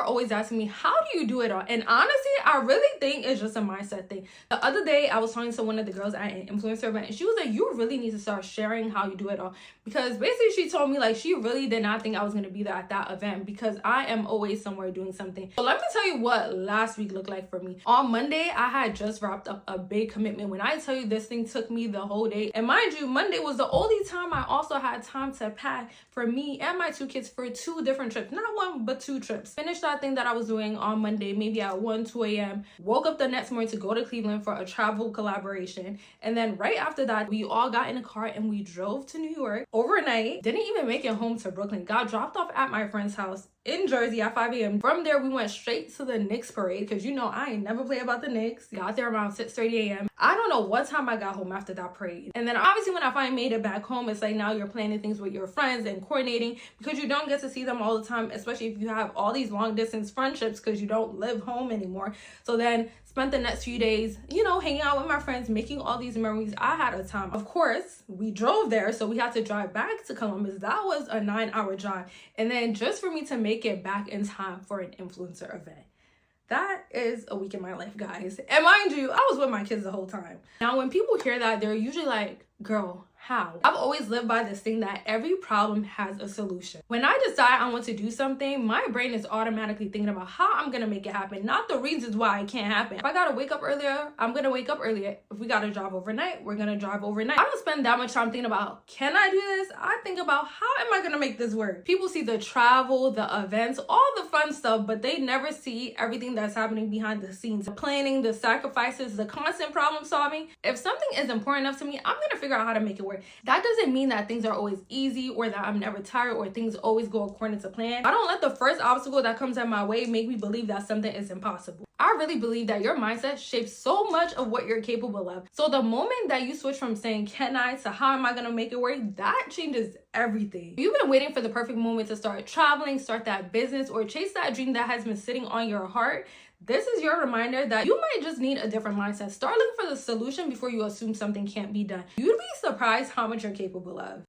always asking me, how do you do it all? And honestly, I really think it's just a mindset thing. The other day, I was talking to one of the girls at an influencer event, and she was like, you really need to start sharing how you do it all. Because basically, she told me like she really did not think I was going to be there at that event because I am always somewhere doing something. So let me tell you what last week looked like for me. On Monday, I had just wrapped up a big commitment. When I tell you this thing took me the whole day, and mind you, Monday was the only time I also had time to pack for me and my 2 kids for 2 different trips. Not 1, but 2 trips. Finished that thing that I was doing on Monday, maybe at 1, 2 a.m. Woke up the next morning to go to Cleveland for a travel collaboration. And then right after that, we all got in a car and we drove to New York overnight. Didn't even make it home to Brooklyn. Got dropped off at my friend's house in Jersey at 5 a.m. From there, we went straight to the Knicks parade because you know I ain't never play about the Knicks. Got there around 6:30 a.m. I don't know what time I got home after that parade. And then obviously when I finally made it back home, it's like now you're planning things with your friends and coordinating because you don't get to see them all the time, especially if you have all these long distance friendships because you don't live home anymore. So then spent the next few days, hanging out with my friends, making all these memories. I had a time. Of course, we drove there, so we had to drive back to Columbus. That was a 9-hour drive. And then just for me to make it back in time for an influencer event. That is a week in my life, guys. And mind you, I was with my kids the whole time. Now, when people hear that, they're usually like, girl, how? I've always lived by this thing that every problem has a solution. When I decide I want to do something, my brain is automatically thinking about how I'm gonna make it happen, not the reasons why it can't happen. If I gotta wake up earlier, I'm gonna wake up earlier. If we gotta drive overnight, we're gonna drive overnight. I don't spend that much time thinking about, can I do this? I think about, how am I gonna make this work? People see the travel, the events, all the fun stuff, but they never see everything that's happening behind the scenes. The planning, the sacrifices, the constant problem solving. If something is important enough to me, I'm gonna figure out how to make it work. That doesn't mean that things are always easy or that I'm never tired or things always go according to plan. I don't let the first obstacle that comes at my way make me believe that something is impossible. I really believe that your mindset shapes so much of what you're capable of. So the moment that you switch from saying, can I, to how am I gonna make it work, that changes everything. You've been waiting for the perfect moment to start traveling, start that business, or chase that dream that has been sitting on your heart. This is your reminder that you might just need a different mindset. Start looking for the solution before you assume something can't be done. You'd be surprised how much you're capable of.